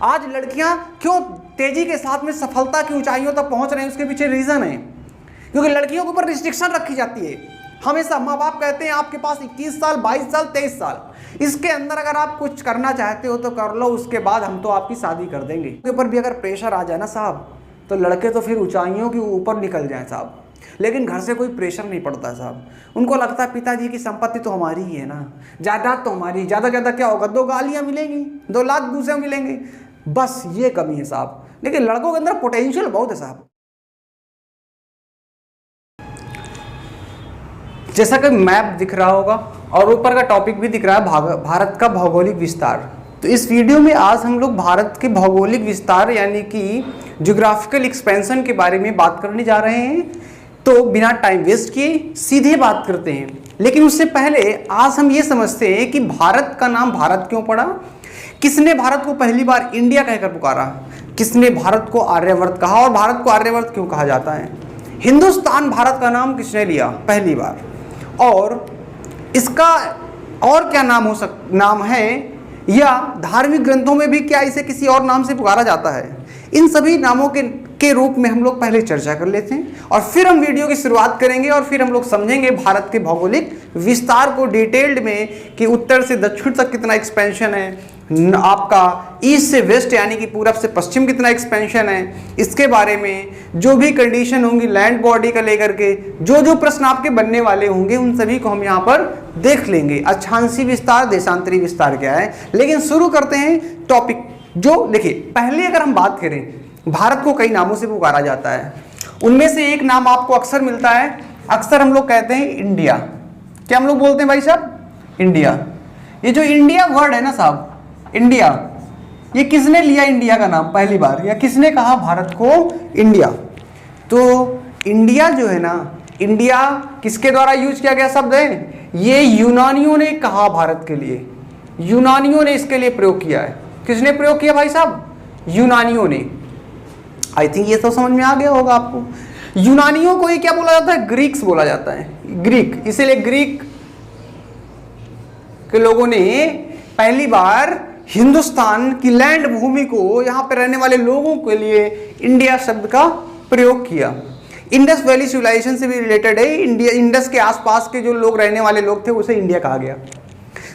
आज लड़कियां क्यों तेजी के साथ में सफलता की ऊंचाइयों तक पहुंच रहे हैं, उसके पीछे रीजन है क्योंकि लड़कियों के ऊपर रिस्ट्रिक्शन रखी जाती है। हमेशा माँ बाप कहते हैं आपके पास 21 साल 22 साल 23 साल, इसके अंदर अगर आप कुछ करना चाहते हो तो कर लो, उसके बाद हम तो आपकी शादी कर देंगे। उसके ऊपर भी अगर प्रेशर आ जाए ना साहब, तो लड़के तो फिर ऊंचाइयों के ऊपर निकल जाए साहब, लेकिन घर से कोई प्रेशर नहीं पड़ता साहब। उनको लगता है पिताजी की संपत्ति तो हमारी ही है ना, जायदाद तो हमारी, ज़्यादा ज़्यादा क्या होगा, 2 गालियाँ मिलेंगी, 2 लाख दूसरे मिलेंगे, बस ये कमी है साहब। लेकिन लड़कों के अंदर पोटेंशियल बहुत है साहब। जैसा कि मैप दिख रहा होगा और ऊपर का टॉपिक भी दिख रहा है भारत का भौगोलिक विस्तार। तो इस वीडियो में आज हम लोग भारत के भौगोलिक विस्तार यानी कि ज्योग्राफिकल एक्सपेंशन के बारे में बात करने जा रहे हैं। तो बिना टाइम वेस्ट किए सीधे बात करते हैं। लेकिन उससे पहले आज हम ये समझते हैं कि भारत का नाम भारत क्यों पड़ा, किसने भारत को पहली बार इंडिया कहकर पुकारा, किसने भारत को आर्यवर्त कहा और भारत को आर्यवर्त क्यों कहा जाता है, हिंदुस्तान भारत का नाम किसने लिया पहली बार, और इसका और क्या नाम है, या धार्मिक ग्रंथों में भी क्या इसे किसी और नाम से पुकारा जाता है। इन सभी नामों के रूप में हम लोग पहले चर्चा कर लेते हैं और फिर हम वीडियो की शुरुआत करेंगे और फिर हम लोग समझेंगे भारत के भौगोलिक विस्तार को डिटेल्ड में कि उत्तर से दक्षिण तक कितना एक्सपेंशन है, आपका ईस्ट से वेस्ट यानी कि पूरब से पश्चिम कितना एक्सपेंशन है, इसके बारे में जो भी कंडीशन होंगी लैंड बॉडी का लेकर के जो प्रश्न आपके बनने वाले होंगे उन सभी को हम यहाँ पर देख लेंगे। अक्षांशीय विस्तार, देशांतरी विस्तार क्या है। लेकिन शुरू करते हैं टॉपिक। जो देखिए, पहले अगर हम बात करें, भारत को कई नामों से पुकारा जाता है, उनमें से एक नाम आपको अक्सर मिलता है, अक्सर हम लोग कहते हैं इंडिया। क्या हम लोग बोलते हैं भाई साहब? इंडिया। ये जो इंडिया वर्ड है ना साहब, इंडिया, ये किसने लिया इंडिया का नाम पहली बार, या किसने कहा भारत को इंडिया? तो इंडिया जो है ना, इंडिया किसके द्वारा यूज किया गया शब्द है? ये यूनानियों ने कहा भारत के लिए, यूनानियों ने इसके लिए प्रयोग किया है। किसने प्रयोग किया भाई साहब? यूनानियों ने। आई थिंक ये तो समझ में आ गया होगा आपको। यूनानियों को ये क्या बोला जाता है? ग्रीक्स बोला जाता है, ग्रीक। इसीलिए ग्रीक के लोगों ने पहली बार हिंदुस्तान की लैंड भूमि को, यहाँ पे रहने वाले लोगों के लिए इंडिया शब्द का प्रयोग किया। इंडस वैली सिविलाइजेशन से भी रिलेटेड है। इंडिया, इंडस के आसपास के जो लोग रहने वाले लोग थे उसे इंडिया कहा गया।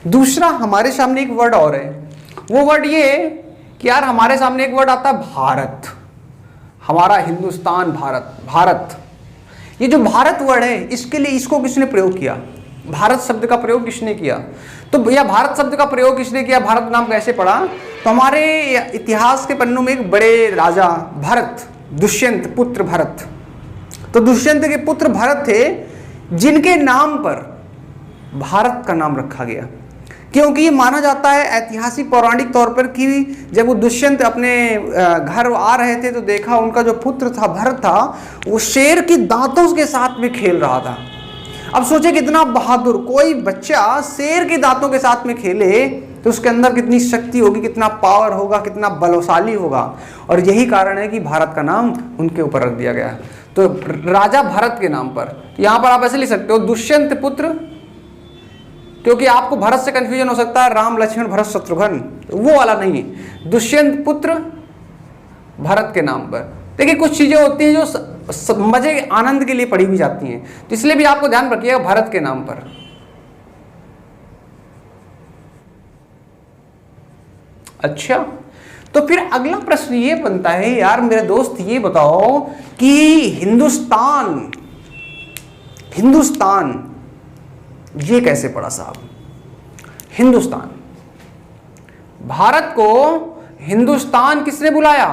दूसरा, हमारे सामने एक वर्ड और है, वो वर्ड ये कि यार हमारे सामने एक वर्ड आता है भारत, हमारा हिंदुस्तान, भारत, भारत। ये जो भारत वर्ड है, इसके लिए इसको किसने प्रयोग किया? भारत शब्द का प्रयोग किसने किया? तो भैया भारत शब्द का प्रयोग किसने किया, भारत नाम कैसे पड़ा? तो हमारे इतिहास के पन्नों में एक बड़े राजा भरत, दुष्यंत पुत्र भरत, तो दुष्यंत के पुत्र भरत थे जिनके नाम पर भारत का नाम रखा गया। क्योंकि ये माना जाता है ऐतिहासिक पौराणिक तौर पर कि जब वो दुष्यंत अपने घर आ रहे थे तो देखा उनका जो पुत्र था भरत था, वो शेर की दांतों के साथ में खेल रहा था। अब सोचे कितना बहादुर, कोई बच्चा शेर के दांतों के साथ में खेले तो उसके अंदर कितनी शक्ति होगी, कितना पावर होगा, कितना बलशाली होगा। और यही कारण है कि भारत का नाम उनके ऊपर रख दिया गया। तो राजा भरत के नाम पर, यहाँ पर आप ऐसे लिख सकते हो दुष्यंत पुत्र, क्योंकि आपको भरत से कंफ्यूजन हो सकता है राम लक्ष्मण भरत शत्रुघ्न, वो वाला नहीं, दुष्यंत पुत्र भरत के नाम पर। देखिए कुछ चीजें होती हैं जो मजे आनंद के लिए पढ़ी भी जाती हैं, तो इसलिए भी आपको ध्यान रखिएगा भारत के नाम पर। अच्छा, तो फिर अगला प्रश्न ये बनता है, यार मेरे दोस्त ये बताओ कि हिंदुस्तान, हिंदुस्तान ये कैसे पड़ा साहब? हिंदुस्तान, भारत को हिंदुस्तान किसने बुलाया?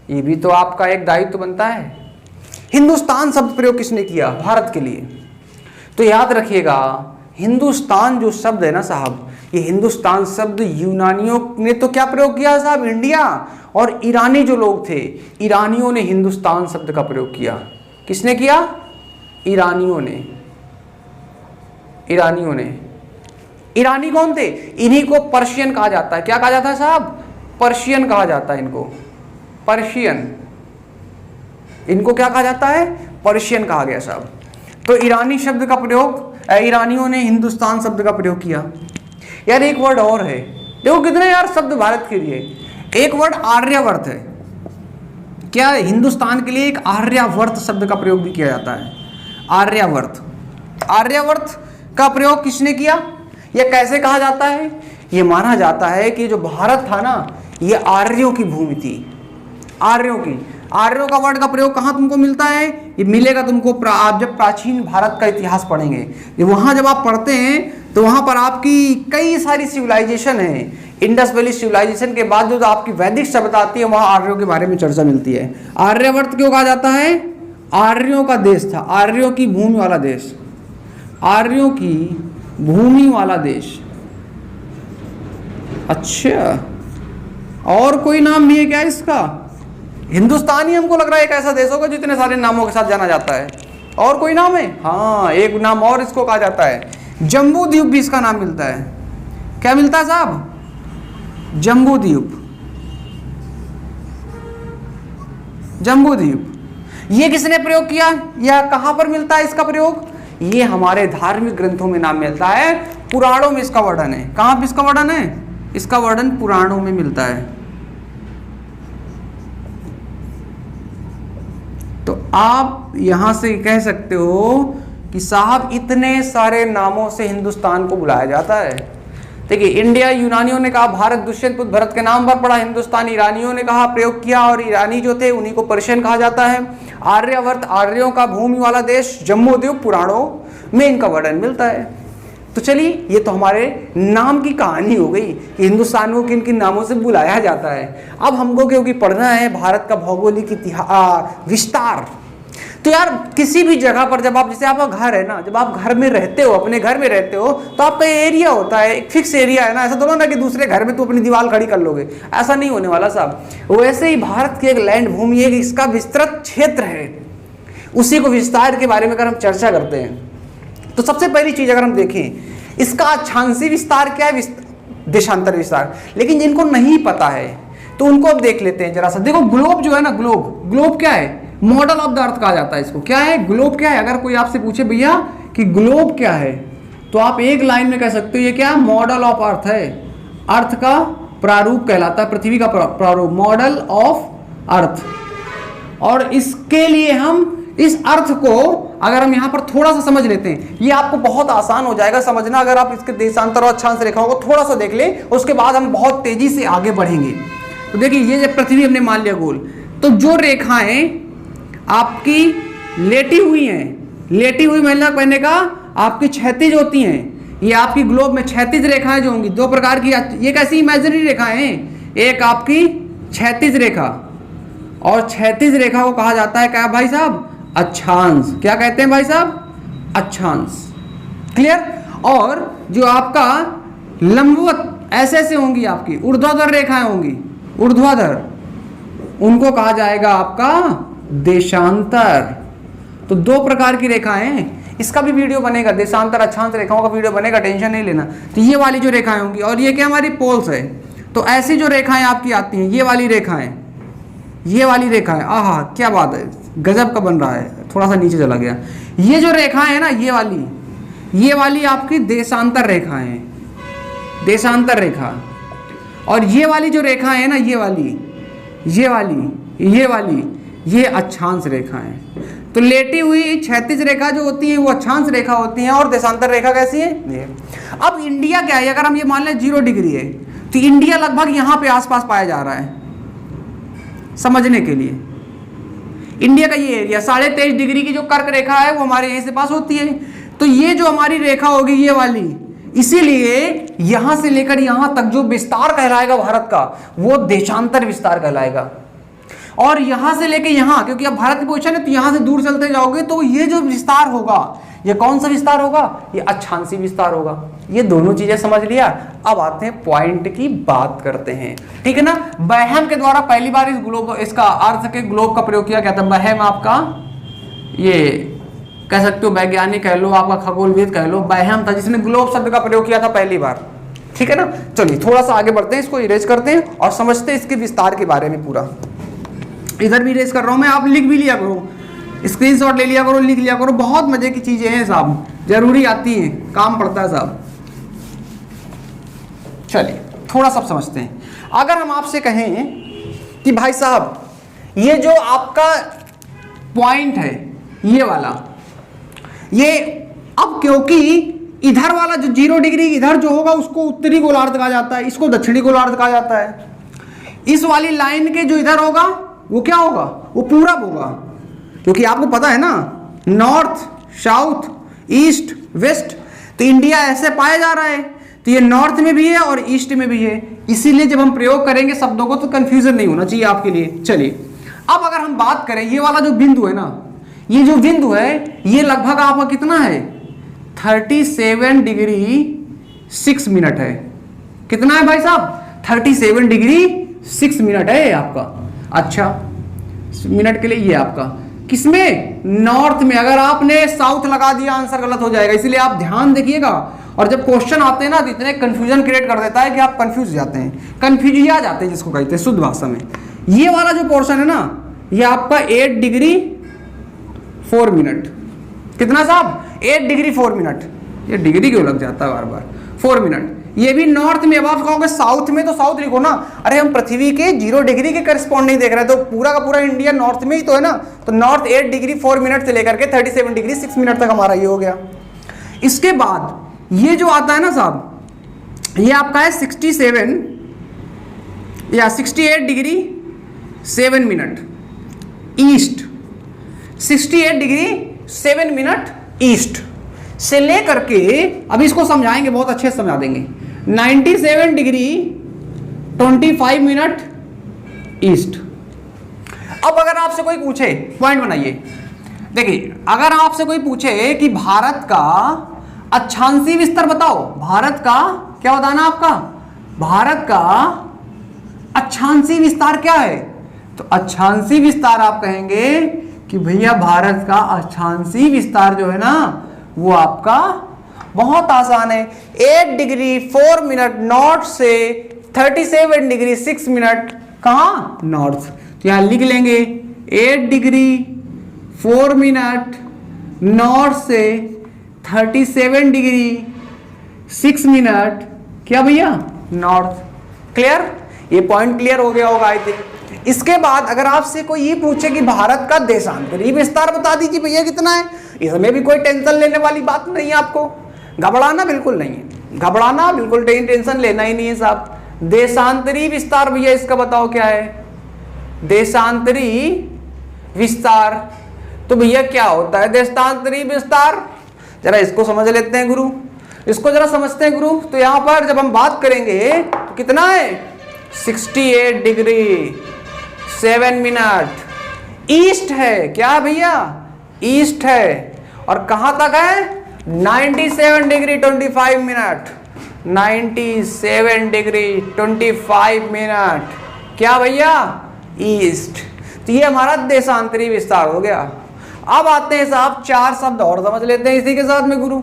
ये भी तो आपका एक दायित्व बनता है। हिंदुस्तान शब्द प्रयोग किसने किया भारत के लिए? तो याद रखिएगा, हिंदुस्तान जो शब्द है ना साहब, ये हिंदुस्तान शब्द यूनानियों ने तो क्या प्रयोग किया साहब? इंडिया। और ईरानी जो लोग थे, ईरानियों ने हिंदुस्तान शब्द का प्रयोग किया। किसने किया? ईरानियों ने। ईरानियों ने। ईरानी कौन थे? इन्हीं को पर्शियन कहा जाता है। क्या कहा जाता है साहब? पर्शियन कहा जाता है इनको, पर्शियन। इनको क्या कहा जाता है? पर्शियन कहा गया साहब। तो ईरानी शब्द का प्रयोग, ईरानियों ने हिंदुस्तान शब्द का प्रयोग किया। यार एक वर्ड और है, देखो कितने यार शब्द भारत के लिए। एक वर्ड आर्यावर्त है। क्या हिंदुस्तान के लिए एक आर्यावर्त शब्द का प्रयोग भी किया जाता है? आर्यावर्त। आर्यावर्त का प्रयोग किसने किया या कैसे कहा जाता है? ये माना जाता है कि जो भारत था ना, ये आर्यों की भूमि थी, आर्यों की। आर्यों का वर्ड का प्रयोग कहाँ तुमको मिलता है? ये मिलेगा तुमको आप जब प्राचीन भारत का इतिहास पढ़ेंगे, ये वहाँ जब आप पढ़ते हैं तो वहाँ पर आपकी कई सारी सिविलाइजेशन है। इंडस वैली सिविलाइजेशन के बाद जो आपकी वैदिक सभ्यता आती है, वहाँ आर्यों के बारे में चर्चा मिलती है। आर्यावर्त क्यों कहा जाता है? आर्यों का देश था, आर्यों की भूमि वाला देश, आर्यों की भूमि वाला देश। अच्छा, और कोई नाम नहीं है क्या इसका? हिंदुस्तान ही हमको लग रहा है एक ऐसा देश होगा जितने सारे नामों के साथ जाना जाता है। और कोई नाम है? हाँ, एक नाम और इसको कहा जाता है, जम्बू द्वीप भी इसका नाम मिलता है। क्या मिलता है साहब? जम्बू द्वीप। जम्बू द्वीप ये किसने प्रयोग किया या कहां पर मिलता है इसका प्रयोग? ये हमारे धार्मिक ग्रंथों में नाम मिलता है, पुराणों में इसका वर्णन है। कहां पर इसका वर्णन है? इसका वर्णन पुराणों में मिलता है। तो आप यहां से कह सकते हो कि साहब इतने सारे नामों से हिंदुस्तान को बुलाया जाता है। देखिए, इंडिया यूनानियों ने कहा, भारत दुष्यंत पुत्र भरत के नाम पर पड़ा, हिंदुस्तान ईरानियों ने कहा, प्रयोग किया, और ईरानी जो थे उन्हीं को पर्शियन कहा जाता है। आर्यावर्त आर्यों का भूमि वाला देश, जम्बू द्वीप पुराणों में इनका वर्णन मिलता है। तो चलिए, ये तो हमारे नाम की कहानी हो गई कि हिंदुस्तान को किन किन नामों से बुलाया जाता है। अब हमको क्योंकि पढ़ना है भारत का भौगोलिक इतिहास विस्तार, तो यार किसी भी जगह पर जब आप, जैसे आपका घर है ना, जब आप घर में रहते हो, अपने घर में रहते हो, तो आपका एरिया होता है, एक फिक्स एरिया है ना। ऐसा थोड़ा ना कि दूसरे घर में तो अपनी दीवार खड़ी कर लोगे, ऐसा नहीं होने वाला साहब। वैसे ही भारत की एक लैंड भूमि है, इसका विस्तृत क्षेत्र है, उसी को विस्तार के बारे में अगर हम चर्चा करते हैं तो सबसे पहली चीज अगर हम देखें, इसका अक्षांशीय विस्तार क्या है, देशांतर विस्तार। लेकिन जिनको नहीं पता है तो उनको अब देख लेते हैं जरा सा। देखो, ग्लोब जो है ना, ग्लोब क्या है? मॉडल ऑफ द अर्थ कहा जाता है इसको। क्या है ग्लोब? क्या है? अगर कोई आपसे पूछे भैया कि ग्लोब क्या है, तो आप एक लाइन में कह सकते हो ये क्या? मॉडल ऑफ अर्थ है, अर्थ का प्रारूप कहलाता है, पृथ्वी का प्रारूप, मॉडल ऑफ अर्थ। और इसके लिए हम इस अर्थ को अगर हम यहाँ पर थोड़ा सा समझ लेते हैं, ये आपको बहुत आसान हो जाएगा समझना अगर आप इसके देशांतर और अक्षांश रेखाओं को थोड़ा सा देख लें, उसके बाद हम बहुत तेजी से आगे बढ़ेंगे। तो देखिए, ये जब पृथ्वी हमने मान लिया गोल, तो जो रेखाएं आपकी लेटी हुई हैं, लेटी हुई मतलब कहने का आपकी क्षैतिज होती हैं, ये आपकी ग्लोब में क्षैतिज रेखाएं जो होंगी, दो प्रकार की। ये कैसी इमेजिनरी रेखाएं हैं? एक आपकी क्षैतिज रेखा, और क्षैतिज रेखा को कहा जाता है क्या भाई साहब? अक्षांश। क्या कहते हैं भाई साहब? अक्षांश। क्लियर? और जो आपका लंबवत ऐसे ऐसे होंगी, आपकी ऊर्ध्वाधर रेखाएं होंगी, ऊर्ध्वाधर, उनको कहा जाएगा आपका देशांतर। तो दो प्रकार की रेखाएं हैं, इसका भी वीडियो बनेगा, देशांतर अक्षांश रेखाओं का वीडियो बनेगा, टेंशन नहीं लेना। तो ये वाली जो रेखाएं होंगी, और ये क्या हमारी पोल्स है। तो ऐसी जो रेखाएं आपकी आती हैं, ये वाली रेखाएं, ये वाली रेखाएं, आहा क्या बात है, गजब का बन रहा है, थोड़ा सा नीचे चला गया। ये जो रेखाएं है ना, ये वाली आपकी देशांतर रेखाएं हैं, देशांतर रेखा। और ये वाली जो रेखाएं है ना, ये वाली ये अक्षांश रेखा है। तो लेटी हुई क्षैतिज रेखा जो होती है वो अक्षांश रेखा होती है, और देशांतर रेखा कैसी है? ये। अब इंडिया क्या है? अगर हम ये मान लें 0 डिग्री है, तो इंडिया लगभग यहाँ पे आसपास पाया जा रहा है। समझने के लिए, इंडिया का ये एरिया 23.5 डिग्री की जो कर्क रेखा है वो हमारे यहीं से पास होती है। तो ये जो हमारी रेखा होगी ये वाली, इसीलिए यहां से लेकर यहां तक जो विस्तार कहलाएगा भारत का, वो देशांतर विस्तार कहलाएगा। और यहां से लेकर यहां, क्योंकि अब भारत की पोजीशन है, तो यहां से दूर चलते जाओगे तो ये जो विस्तार होगा, ये कौन सा विस्तार होगा? ये अक्षांशीय विस्तार होगा। ये दोनों चीजें समझ लिया। अब आते हैं पॉइंट की बात करते हैं, ठीक है ना। बैहम के द्वारा पहली बार इस ग्लोब, इसका अर्थ के ग्लोब का प्रयोग किया गया था। बैहम आपका, ये कह सकते हो वैज्ञानिक कह लो, आपका खगोलविद कह लो, बैहम था जिसने ग्लोब शब्द का प्रयोग किया था पहली बार, ठीक है ना। चलिए थोड़ा सा आगे बढ़ते हैं, इसको इरेज करते हैं और समझते हैं इसके विस्तार के बारे में पूरा। इधर भी इरेज कर रहा हूं मैं, आप लिख भी लिया करो, स्क्रीनशॉट ले लिया करो, लिख लिया करो, बहुत मजे की चीजें हैं साहब, जरूरी आती हैं, काम पड़ता है साहब। चलिए थोड़ा सा समझते हैं। अगर हम आपसे कहें कि भाई साहब ये जो आपका पॉइंट है ये वाला, ये अब क्योंकि इधर वाला जो 0 डिग्री इधर जो होगा उसको उत्तरी गोलार्ध कहा जाता है, इसको दक्षिणी गोलार्ध कहा जाता है। इस वाली लाइन के जो इधर होगा वो क्या होगा, वो पूरब होगा, क्योंकि आपको पता है ना नॉर्थ साउथ ईस्ट वेस्ट, तो इंडिया ऐसे पाया जा रहा है, तो ये नॉर्थ में भी है और ईस्ट में भी है। इसीलिए जब हम प्रयोग करेंगे शब्दों को तो कंफ्यूजन नहीं होना चाहिए आपके लिए। चलिए अब अगर हम बात करें ये वाला जो बिंदु है ना, ये जो बिंदु है ये लगभग आपका कितना है 37 डिग्री 6 मिनट है। कितना है भाई साहब 37 डिग्री 6 मिनट है आपका। अच्छा मिनट के लिए ये आपका किसमें नॉर्थ में, अगर आपने साउथ लगा दिया आंसर गलत हो जाएगा, इसलिए आप ध्यान देखिएगा। और जब क्वेश्चन आते हैं ना तो इतने कंफ्यूजन क्रिएट कर देता है कि आप कंफ्यूज जाते हैं, कंफ्यूजिया जाते हैं जिसको कहते हैं शुद्ध भाषा में। ये वाला जो पोर्शन है ना ये आपका 8 डिग्री 4 मिनट। कितना साहब 8 डिग्री 4 मिनट, ये डिग्री क्यों लग जाता है बार बार 4 मिनट। ये भी नॉर्थ में। अब आप कहोगे साउथ में, तो साउथ लिखो ना, अरे हम पृथ्वी के 0 डिग्री के करस्पॉन्डिंग देख रहे हैं, तो पूरा का पूरा इंडिया नॉर्थ में ही तो है ना, तो नॉर्थ 8 डिग्री 4 मिनट से लेकर के 37 डिग्री 6 मिनट तक हमारा ये हो गया। इसके बाद ये जो आता है ना साहब ये आपका है 67 या 68 degree 7 minute east, 68 degree 7 minute east से लेकर के, अभी इसको समझाएंगे बहुत अच्छे से समझा देंगे, 97 डिग्री 25 मिनट ईस्ट। अब अगर आपसे कोई पूछे, पॉइंट बनाइए, देखिए अगर आपसे कोई पूछे कि भारत का अक्षांशीय विस्तार बताओ, भारत का क्या बताना आपका, भारत का अक्षांशीय विस्तार क्या है, तो अक्षांशीय विस्तार आप कहेंगे कि भैया भारत का अक्षांशीय विस्तार जो है ना वो आपका बहुत आसान है, 8 डिग्री 4 मिनट नॉर्थ से 37 डिग्री 6 मिनट कहाँ नॉर्थ। तो यहां लिख लेंगे 8 डिग्री 4 मिनट नॉर्थ से 37 डिग्री 6 मिनट क्या भैया नॉर्थ। क्लियर, ये पॉइंट क्लियर हो गया होगा आई थिंक। इसके बाद अगर आपसे कोई ये पूछे कि भारत का देशांतरी विस्तार बता दीजिए भैया कितना है, इसमें भी कोई टेंशन लेने वाली बात नहीं है, आपको घबराना बिल्कुल नहीं है, घबराना बिल्कुल टेंशन लेना ही नहीं है साहब। देशांतरी विस्तार भैया इसका बताओ क्या है, देशांतरी विस्तार, तो भैया क्या होता है देशांतरी विस्तार, जरा इसको समझ लेते हैं गुरु, इसको जरा समझते हैं गुरु। तो यहां पर जब हम बात करेंगे तो कितना है 68 डिग्री 7 मिनट ईस्ट है, क्या भैया ईस्ट है, और कहां तक है 97 डिग्री 25 मिनट, 97 डिग्री 25 मिनट क्या भैया ईस्ट। तो ये हमारा देशांतरी विस्तार हो गया। अब आते हैं साहब 4 शब्द और समझ लेते हैं इसी के साथ में गुरु।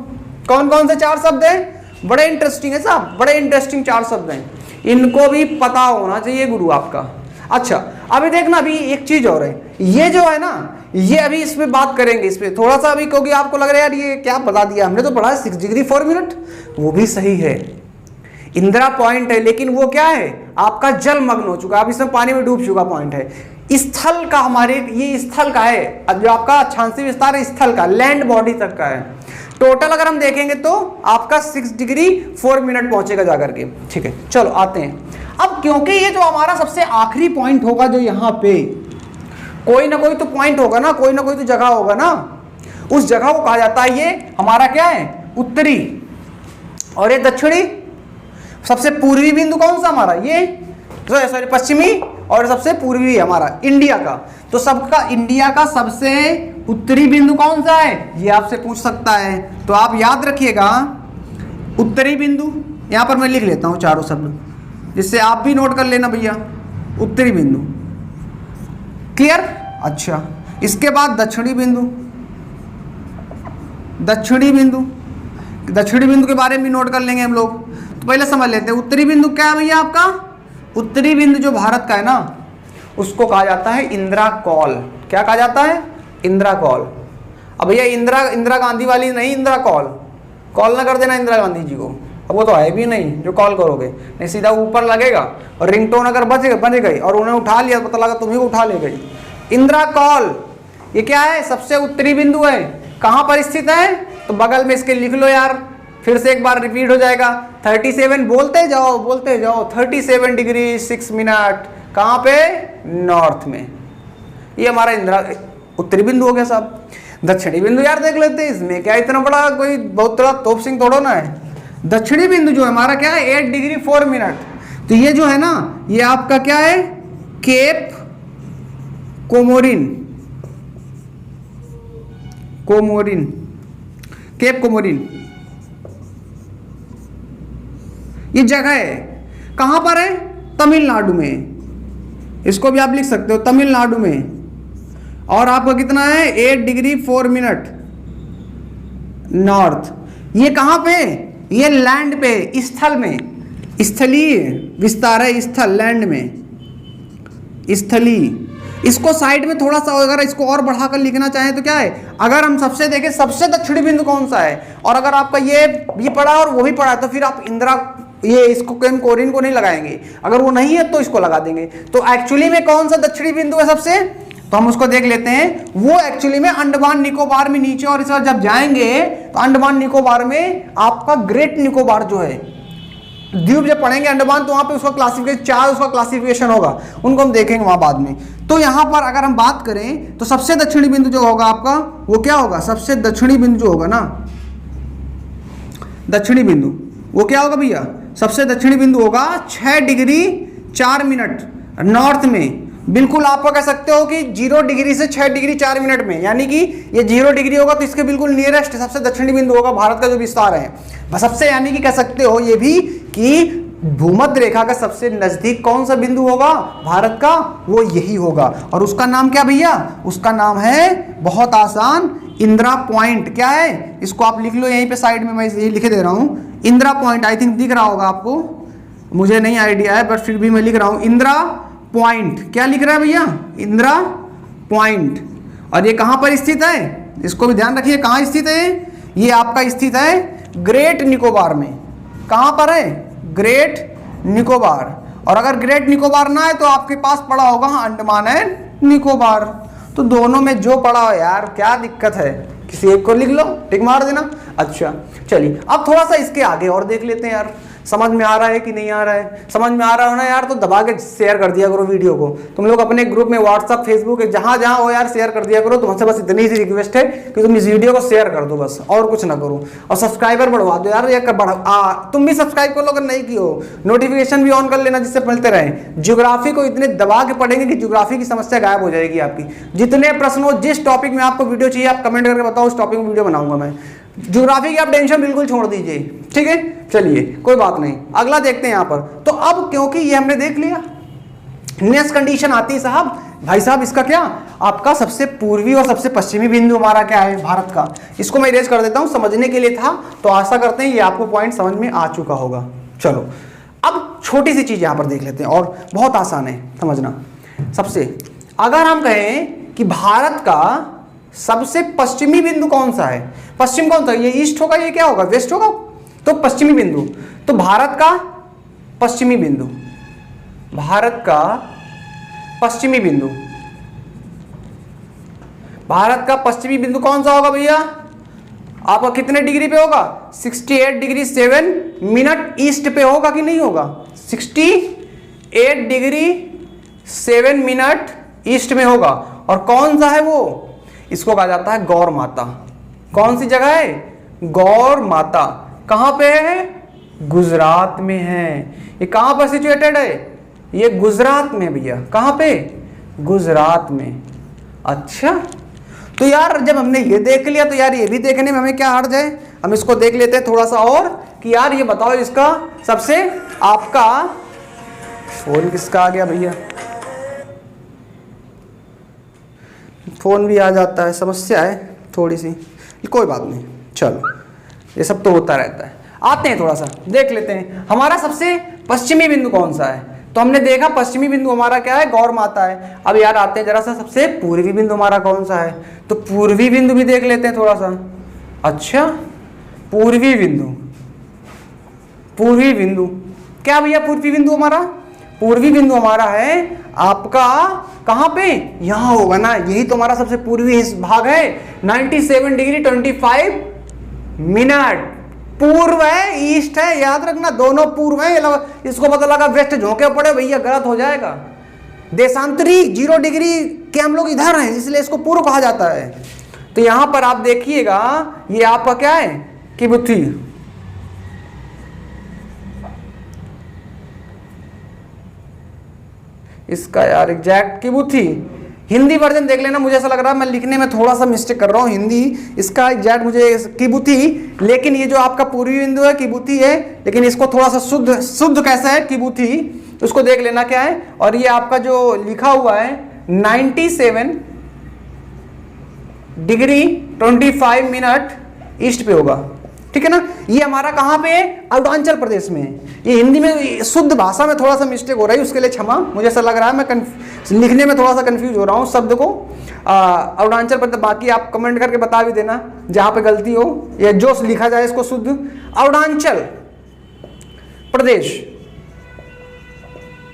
कौन कौन से 4 शब्द हैं, बड़े इंटरेस्टिंग है साहब, बड़े इंटरेस्टिंग 4 शब्द हैं, इनको भी पता होना चाहिए गुरु आपका। अच्छा अभी देखना, अभी एक चीज और है, ये जो है ना ये अभी इस पे बात करेंगे, इस पे थोड़ा सा अभी, क्योंकि आपको लग रहा है यार ये क्या बता दिया हमने, तो पढ़ा है 6 डिग्री 4 मिनट, वो भी सही है, इंदिरा पॉइंट है, लेकिन वो क्या है आपका जलमग्न हो चुका, अब इसमें पानी में डूब चुका पॉइंट है। स्थल का हमारे ये स्थल का है, जो आपका अक्षांशीय विस्तार है स्थल का, लैंड बॉडी तक का है। टोटल अगर हम देखेंगे तो आपका 6 डिग्री 4 मिनट पहुंचेगा जाकर के। ठीक है चलो आते हैं अब, क्योंकि ये जो हमारा सबसे आखिरी पॉइंट होगा जो यहाँ पे कोई ना कोई तो पॉइंट होगा ना, कोई ना कोई तो जगह होगा ना, उस जगह को कहा जाता है ये हमारा क्या है उत्तरी, और ये दक्षिणी। सबसे पूर्वी बिंदु कौन सा हमारा ये, सॉरी पश्चिमी, और सबसे पूर्वी हमारा इंडिया का, तो सबका इंडिया का सबसे उत्तरी बिंदु कौन सा है ये आपसे पूछ सकता है। तो आप याद रखिएगा उत्तरी बिंदु, यहां पर मैं लिख लेता हूं चारों शब्द जिससे आप भी नोट कर लेना भैया, उत्तरी बिंदु। क्लियर, अच्छा इसके बाद दक्षिणी बिंदु, दक्षिणी बिंदु, दक्षिणी बिंदु के बारे में भी नोट कर लेंगे हम लोग। तो पहले समझ लेते हैं उत्तरी बिंदु क्या है भैया आपका, उत्तरी बिंदु जो भारत का है ना उसको कहा जाता है इंदिरा कॉल। क्या कहा जाता है इंदिरा कॉल। अब भैया इंदिरा गांधी वाली नहीं, इंदिरा कॉल, कॉल ना कर देना इंदिरा गांधी जी को, अब वो तो है भी नहीं जो कॉल करोगे, नहीं सीधा ऊपर लगेगा और रिंगटोन अगर बन गई और उन्हें उठा लिया पता लगा तुम्ही को उठा ले गई। इंदिरा कॉल ये क्या है, सबसे उत्तरी बिंदु है, कहाँ पर स्थित है, तो बगल में इसके लिख लो यार, फिर से एक बार रिपीट हो जाएगा। 37 बोलते जाओ 37 डिग्री 6 मिनट, कहाँ पे, नॉर्थ में। ये हमारा इंदिरा उत्तरी बिंदु हो गया साहब। दक्षिणी बिंदु यार देख लेते हैं, इसमें क्या इतना बड़ा कोई बहुत बड़ा तोप सिंह थोड़ो ना है। दक्षिणी बिंदु जो है हमारा क्या है, 8 डिग्री 4 मिनट। तो ये जो है ना, ये आपका क्या है, केप कोमोरिन, केप कोमोरिन ये जगह है, कहां पर है, तमिलनाडु में। इसको भी आप लिख सकते हो तमिलनाडु में। और आपका कितना है, 8 डिग्री 4 मिनट नॉर्थ। ये कहां पे, ये लैंड पे, स्थल में, स्थलीय विस्तार है, स्थल लैंड में, स्थलीय। इसको साइड में थोड़ा सा अगर इसको और बढ़ाकर लिखना चाहें तो क्या है, अगर हम सबसे देखें सबसे दक्षिणी बिंदु कौन सा है, और अगर आपका ये भी पड़ा और वो भी पड़ा है तो फिर आप इंदिरा ये इसको कोरिन को नहीं लगाएंगे, अगर वो नहीं है तो इसको लगा देंगे। तो एक्चुअली में कौन सा दक्षिणी बिंदु है सबसे, तो हम उसको देख लेते हैं। वो एक्चुअली में अंडमान निकोबार में नीचे, और इस बार जब जाएंगे तो अंडमान निकोबार में आपका ग्रेट निकोबार जो है, द्वीप जब पढ़ेंगे अंडमान तो वहां पे उसका क्लासिफिकेशन, 4 उसका क्लासिफिकेशन होगा, उनको हम देखेंगे वहां बाद में। तो यहां पर अगर हम बात करें तो सबसे दक्षिणी बिंदु जो होगा आपका वो क्या होगा, सबसे दक्षिणी बिंदु जो होगा ना, दक्षिणी बिंदु वो क्या होगा भैया, सबसे दक्षिणी बिंदु होगा 6 डिग्री 4 मिनट नॉर्थ में। बिल्कुल आप कह सकते हो कि 0 डिग्री से 6 डिग्री 4 मिनट में, यानी कि ये 0 डिग्री होगा तो इसके बिल्कुल नियरेस्ट सबसे दक्षिणी बिंदु होगा भारत का जो विस्तार है। बस सबसे यानी कि कह सकते हो ये भी कि भूमध्य रेखा का सबसे नजदीक कौन सा बिंदु होगा भारत का, वो यही होगा। और उसका नाम क्या भैया, उसका नाम है बहुत आसान, इंदिरा पॉइंट। क्या है, इसको आप लिख लो यहीं पे साइड में, मैं यही लिखे दे रहा हूं, इंदिरा पॉइंट। आई थिंक दिख रहा होगा आपको, मुझे नहीं आइडिया है बट फिर भी मैं लिख रहा हूं इंदिरा पॉइंट। क्या लिख रहा है भैया, इंदिरा पॉइंट। और ये कहां पर स्थित है, इसको भी ध्यान रखिए कहां स्थित है, ये आपका स्थित है ग्रेट निकोबार में। कहां पर है, ग्रेट निकोबार। और अगर ग्रेट निकोबार ना है तो आपके पास पड़ा होगा अंडमान एंड निकोबार। तो दोनों में जो पड़ा हो यार, क्या दिक्कत है, किसी एक को लिख लो, टिक मार देना। अच्छा चलिए अब थोड़ा सा इसके आगे और देख लेते हैं यार, समझ में आ रहा है कि नहीं आ रहा है। समझ में आ रहा हो ना यार तो दबा के शेयर कर दिया करो वीडियो को। तुम लोग अपने ग्रुप में व्हाट्सअप फेसबुक जहां जहां हो यार शेयर कर दिया करो। तुमसे बस इतनी सी रिक्वेस्ट है कि तुम इस वीडियो को शेयर कर दो बस, और कुछ ना करो। और सब्सक्राइबर बढ़वा दो यार, या तुम भी सब्सक्राइब कर लो अगर नहीं की हो, नोटिफिकेशन भी ऑन कर लेना जिससे मिलते रहे। ज्योग्राफी को इतने दबा के पढ़ेंगे कि ज्योग्राफी की समस्या गायब हो जाएगी आपकी। जितने प्रश्न हो, जिस टॉपिक में आपको वीडियो चाहिए आप कमेंट करके बताओ, उस टॉपिक में वीडियो बनाऊंगा मैं। ज्योग्राफी की आप टेंशन बिल्कुल छोड़ दीजिए, ठीक है। चलिए कोई बात नहीं, अगला देखते हैं यहाँ पर। तो अब क्योंकि ये हमने देख लिया, नेक्स्ट कंडीशन आती है साहब, भाई साहब इसका क्या, आपका सबसे पूर्वी और सबसे पश्चिमी बिंदु हमारा क्या है भारत का। इसको मैं इरेज कर देता हूं, समझने के लिए था, तो आशा करते हैं ये आपको पॉइंट समझ में आ चुका होगा। चलो अब छोटी सी चीज यहां पर देख लेते हैं, और बहुत आसान है समझना। सबसे अगर हम कहें कि भारत का सबसे पश्चिमी बिंदु कौन सा है, पश्चिम कौन सा, ये ईस्ट होगा, ये क्या होगा, वेस्ट होगा, तो पश्चिमी बिंदु। तो भारत का पश्चिमी बिंदु, भारत का पश्चिमी बिंदु, भारत का पश्चिमी बिंदु कौन सा होगा भैया, आपका कितने डिग्री पे होगा, 68 डिग्री 7 मिनट ईस्ट पे होगा कि नहीं होगा, 68 डिग्री 7 मिनट ईस्ट में होगा। और कौन सा है वो, इसको कहा जाता है गौर माता। कौन सी जगह है, गौर माता। कहां पे है, गुजरात में है। ये कहां पर सिचुएटेड है, ये गुजरात में भैया। कहां पे, गुजरात में। अच्छा तो यार जब हमने ये देख लिया तो यार ये भी देखने में हमें क्या हर्ज है, हम इसको देख लेते हैं थोड़ा सा और, कि यार ये बताओ इसका सबसे, आपका फोन किसका आ गया भैया, फोन भी आ जाता है, समस्या है थोड़ी सी, कोई बात नहीं, चलो ये सब तो होता रहता है। आते हैं थोड़ा सा देख लेते हैं हमारा सबसे पश्चिमी बिंदु कौन सा है। तो हमने देखा पश्चिमी बिंदु हमारा क्या है, गौर माता है। अब यार आते हैं जरा सा सबसे पूर्वी बिंदु हमारा कौन सा है, तो पूर्वी बिंदु भी देख लेते हैं थोड़ा सा। अच्छा पूर्वी बिंदु, पूर्वी बिंदु। क्या भैया पूर्वी बिंदु हमारा? पूर्वी बिंदु हमारा है आपका कहां पे? यहां होगा ना, यही तो हमारा सबसे पूर्वी भाग है। 97 डिग्री 25 मिनट पूर्व है, ईस्ट है, याद रखना दोनों पूर्व है। इसको पता लगा वेस्ट झोंके पड़े भैया, गलत हो जाएगा। देशांतरी 0 डिग्री के हम लोग इधर हैं, इसलिए इसको पूर्व कहा जाता है। तो यहां पर आप देखिएगा ये आपका क्या है? किबुथी। इसका यार एग्जैक्ट किबुथी, हिंदी वर्जन देख लेना। मुझे ऐसा लग रहा है मैं लिखने में थोड़ा सा मिस्टेक कर रहा हूँ, हिंदी इसका एग्जैक्ट मुझे किबुथी, लेकिन ये जो आपका पूर्वी बिंदु है किबुथी है, लेकिन इसको थोड़ा सा शुद्ध कैसा है? किबुथी, उसको देख लेना क्या है। और ये आपका जो लिखा हुआ है 97 डिग्री 25 मिनट ईस्ट पे होगा, ठीक है ना। ये हमारा कहाँ पे है? अरुणाचल प्रदेश में है। ये हिंदी में शुद्ध भाषा में थोड़ा सा मिस्टेक हो रहा है, उसके लिए क्षमा। मुझे ऐसा लग रहा है मैं लिखने में थोड़ा सा कंफ्यूज हो रहा हूँ शब्द को। अरुणाचल प्रदेश, बाकी आप कमेंट करके बता भी देना जहाँ पे गलती हो, या जो लिखा जाए इसको शुद्ध अरुणाचल प्रदेश,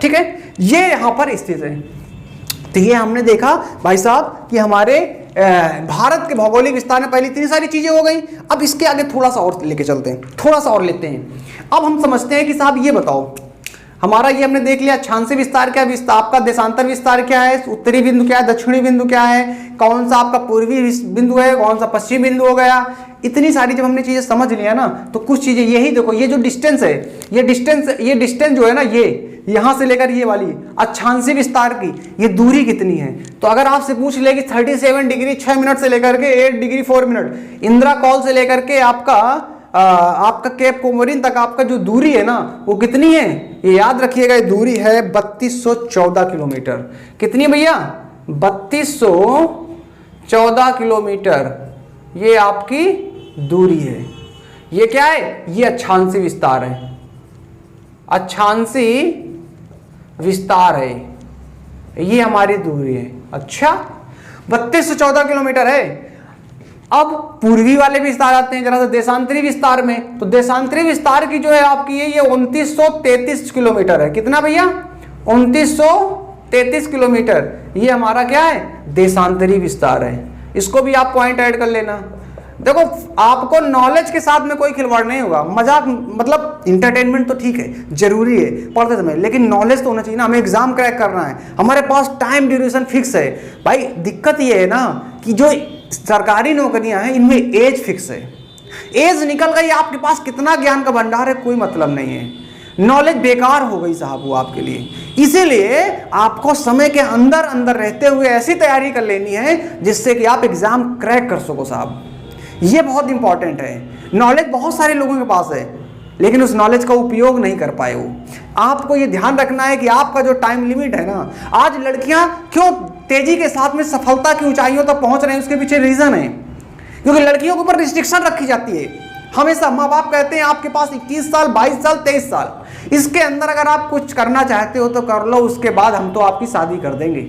ठीक है। ये यहाँ पर स्थित है। तो ये हमने देखा भाई साहब कि हमारे भारत के भौगोलिक विस्तार में पहले इतनी सारी चीजें हो गई। अब इसके आगे थोड़ा सा और लेके चलते हैं, थोड़ा सा और लेते हैं। अब हम समझते हैं कि साहब ये बताओ, हमारा ये हमने देख लिया अक्षांशीय विस्तार क्या है, विस्तार आपका देशांतर विस्तार क्या है, उत्तरी बिंदु क्या है, दक्षिणी बिंदु क्या है, कौन सा आपका पूर्वी बिंदु है, कौन सा पश्चिमी बिंदु हो गया। इतनी सारी जब हमने चीजें समझ लिया ना, तो कुछ चीजें यही देखो, ये जो डिस्टेंस है, ये डिस्टेंस जो है ना, ये यहां से लेकर ये वाली अक्षांशीय विस्तार की ये दूरी कितनी है। तो अगर आपसे पूछ ले कि 37 डिग्री 6 मिनट से लेकर के 8 डिग्री 4 मिनट, इंदिरा कॉल से लेकर के आपका केप कोमोरिन तक आपका जो दूरी है ना, वो कितनी है? ये याद रखिएगा, ये दूरी है 3214 किलोमीटर। कितनी है भैया? 3214 किलोमीटर ये आपकी दूरी है। ये क्या है? ये अक्षांशीय विस्तार है, अक्षांशीय विस्तार है, ये हमारी दूरी है। अच्छा, 3214 किलोमीटर है। अब पूर्वी वाले विस्तार आते हैं जरा सा देशांतरी विस्तार में। तो देशांतरी विस्तार की जो है आपकी ये 2933 किलोमीटर है। कितना भैया? 2933 किलोमीटर। ये हमारा क्या है? देशांतरी विस्तार है। इसको भी आप पॉइंट ऐड कर लेना। देखो, आपको नॉलेज के साथ में कोई खिलवाड़ नहीं होगा, मजाक मतलब इंटरटेनमेंट तो ठीक है, जरूरी है पढ़ते समय, लेकिन नॉलेज तो होना चाहिए ना। हमें एग्जाम क्रैक करना है, हमारे पास टाइम ड्यूरेशन फिक्स है। भाई दिक्कत ये है ना कि जो सरकारी नौकरियां हैं इनमें एज फिक्स है। एज निकल गई, आपके पास कितना ज्ञान का भंडार है कोई मतलब नहीं है, नॉलेज बेकार हो गई साहब वो आपके लिए। इसीलिए आपको समय के अंदर अंदर रहते हुए ऐसी तैयारी कर लेनी है जिससे कि आप एग्जाम क्रैक कर सको साहब। ये बहुत इंपॉर्टेंट है। नॉलेज बहुत सारे लोगों के पास है, लेकिन उस नॉलेज का उपयोग नहीं कर पाए वो। आपको ये ध्यान रखना है कि आपका जो टाइम लिमिट है ना, आज लड़कियां क्यों तेजी के साथ में सफलता की ऊंचाइयों तक पहुंच रहे हैं, उसके पीछे रीजन है क्योंकि लड़कियों के ऊपर रिस्ट्रिक्शन रखी जाती है। हमेशा माँ बाप कहते हैं आपके पास 21 साल 22 साल 23 साल, इसके अंदर अगर आप कुछ करना चाहते हो तो कर लो, उसके बाद हम तो आपकी शादी कर देंगे।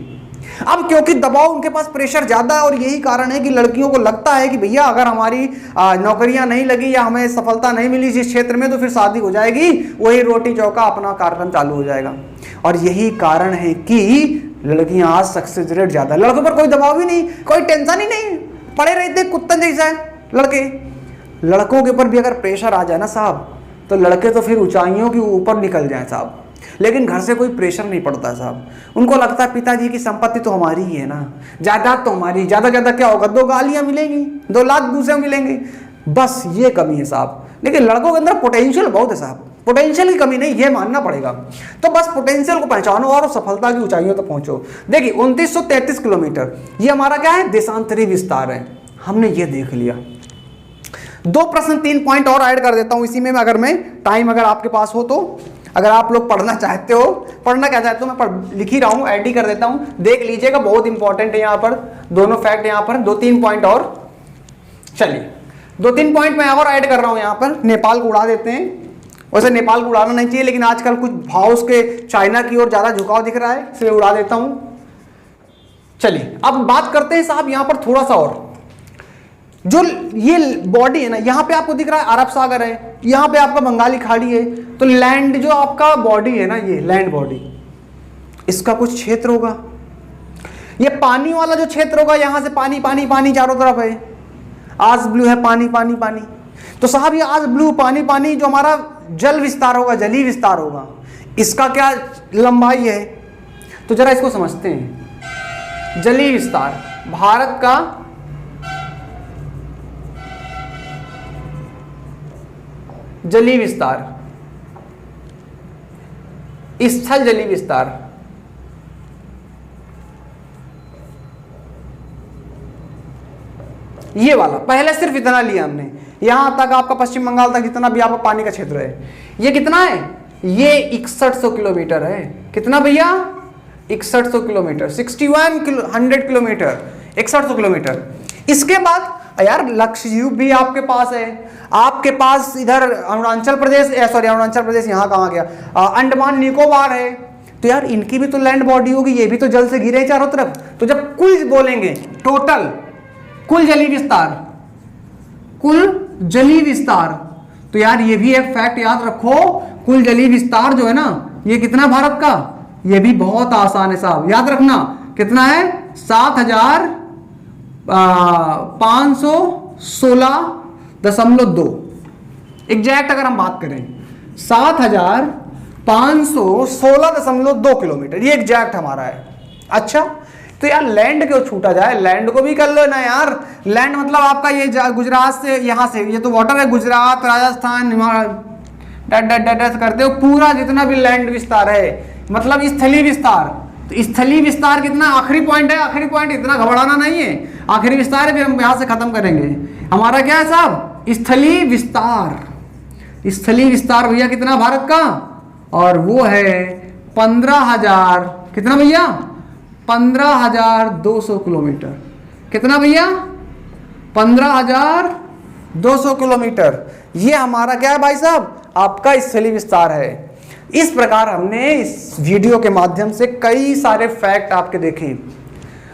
अब क्योंकि दबाव उनके पास प्रेशर ज्यादा है, और यही कारण है कि लड़कियों को लगता है कि भैया अगर हमारी नौकरियां नहीं लगी या हमें सफलता नहीं मिली जिस क्षेत्र में, तो फिर शादी हो जाएगी, वही रोटी चौका अपना कार्यक्रम चालू हो जाएगा। और यही कारण है कि लड़कियां आज सक्सेस रेट ज्यादा, लड़कों पर कोई दबाव ही नहीं, कोई टेंशन ही नहीं, पड़े रहते कुत्तन जैसा है लड़के। लड़कों के ऊपर भी अगर प्रेशर आ जाए ना साहब, तो लड़के तो फिर ऊंचाइयों के ऊपर निकल जाए साहब। लेकिन घर से कोई प्रेशर नहीं पड़ता साहब, उनको लगता है पिताजी की संपत्ति तो हमारी ही है ना, जायदाद तो हमारी, ज्यादा ज्यादा क्या होगा, 2 गालियां मिलेंगी, 2 लाख दूसरे मिलेंगे, बस ये कमी है साहब। लेकिन लड़कों के अंदर पोटेंशियल बहुत है साहब, पोटेंशियल की कमी नहीं, ये मानना पड़ेगा। तो बस पोटेंशियल को पहचानो और सफलता की ऊंचाइयों तक पहुंचो। देखिए 2933 किलोमीटर ये हमारा क्या है? देशांतरी विस्तार है। हमने ये देख लिया। 2 प्रश्न 3 पॉइंट और ऐड कर देता हूं इसी में, अगर मैं टाइम अगर आपके पास हो तो, अगर आप लोग पढ़ना चाहते हो, पढ़ना क्या चाहते हो मैं लिख ही रहा हूं, ऐड ही कर देता हूं, देख लीजिएगा, बहुत इंपॉर्टेंट है यहाँ पर दोनों फैक्ट। यहाँ पर 2-3 पॉइंट और, चलिए 2-3 पॉइंट मैं और ऐड कर रहा हूं। यहाँ पर नेपाल को उड़ा देते हैं, वैसे नेपाल को उड़ाना नहीं चाहिए, लेकिन आजकल कुछ भाव उसके चाइना की ओर ज्यादा झुकाव दिख रहा है, इसलिए उड़ा देता हूं। चलिए अब बात करते हैं साहब यहाँ पर थोड़ा सा और, जो ये बॉडी है ना, यहाँ पे आपको दिख रहा है अरब सागर है, यहाँ पे आपका बंगाली खाड़ी है, तो लैंड जो आपका बॉडी है ना, ये लैंड बॉडी, इसका कुछ क्षेत्र होगा। ये पानी वाला जो क्षेत्र होगा, यहां से पानी पानी पानी चारों तरफ है, आज ब्लू है, पानी पानी पानी। तो साहब ये आज ब्लू पानी पानी जो हमारा जल विस्तार होगा, जलीय विस्तार होगा, इसका क्या लंबाई है? तो जरा इसको समझते हैं। जलीय विस्तार, भारत का जलीय विस्तार, स्थल जलीय विस्तार, ये वाला पहले सिर्फ इतना लिया हमने, यहां तक आपका पश्चिम बंगाल तक जितना भी आपका पानी का क्षेत्र है, ये कितना है? ये 6100 किलोमीटर है। कितना भैया? 6100 किलोमीटर, 100 किलोमीटर, 6100 किलोमीटर। इसके बाद यार लक्षद्वीप भी आपके पास है, आपके पास इधर अरुणाचल प्रदेश, अरुणाचल प्रदेश यहाँ कहाँ गया, अंडमान निकोबार है। तो यार इनकी भी तो लैंड बॉडी होगी, ये भी तो जल से घिरे हैं चारों तरफ। तो जब कुल बोलेंगे, टोटल कुल जलीय विस्तार, कुल जलीय विस्तार, तो यार ये भी एक फैक्ट याद रखो, कुल जलीय विस्तार जो है ना, ये कितना भारत का? ये भी बहुत आसान है साहब, याद रखना कितना है? 7516.2 एग्जैक्ट अगर हम बात करें, 7516.2 किलोमीटर, ये एग्जैक्ट हमारा है। अच्छा, तो यार लैंड क्यों छूटा जाए? लैंड को भी कर लो ना यार। लैंड मतलब आपका ये गुजरात से, यहाँ से ये तो वाटर है, गुजरात, राजस्थान, करते हो पूरा जितना भी लैंड विस्तार है, मतलब स्थलीय विस्तार। तो स्थलीय विस्तार कितना? आखिरी पॉइंट है, आखिरी पॉइंट, इतना घबराना नहीं है, आखिरी विस्तार है, फिर हम यहाँ से खत्म करेंगे। हमारा क्या है साहब? स्थलीय विस्तार। स्थलीय विस्तार भैया कितना भारत का? और वो है 15,000, कितना भैया? 15,200 किलोमीटर। कितना भैया? 15,200 किलोमीटर। ये हमारा क्या है भाई साहब? आपका स्थलीय विस्तार है। इस प्रकार हमने इस वीडियो के माध्यम से कई सारे फैक्ट आपके देखे।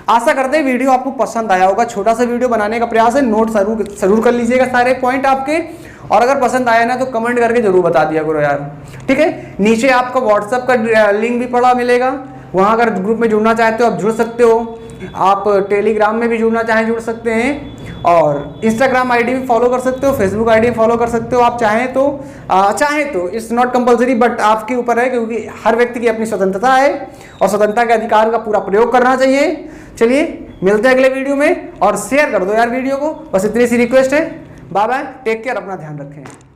आशा करते हैं वीडियो आपको पसंद आया होगा। छोटा सा वीडियो बनाने का प्रयास है, नोट जरूर कर लीजिएगा सारे पॉइंट आपके, और अगर पसंद आया ना तो कमेंट करके जरूर बता दिया करो यार, ठीक है। नीचे आपको व्हाट्सएप का लिंक भी पड़ा मिलेगा, वहाँ अगर ग्रुप में जुड़ना चाहते हो आप जुड़ सकते हो। आप टेलीग्राम में भी जुड़ना चाहें जुड़ सकते हैं, और इंस्टाग्राम आईडी भी फॉलो कर सकते हो, फेसबुक आईडी भी फॉलो कर सकते हो आप चाहें तो। इट्स नॉट कंपलसरी, बट आपके ऊपर है, क्योंकि हर व्यक्ति की अपनी स्वतंत्रता है और स्वतंत्रता के अधिकार का पूरा प्रयोग करना चाहिए। चलिए मिलते हैं अगले वीडियो में, और शेयर कर दो यार वीडियो को, बस इतनी सी रिक्वेस्ट है। बाय बाय, टेक केयर, अपना ध्यान रखें।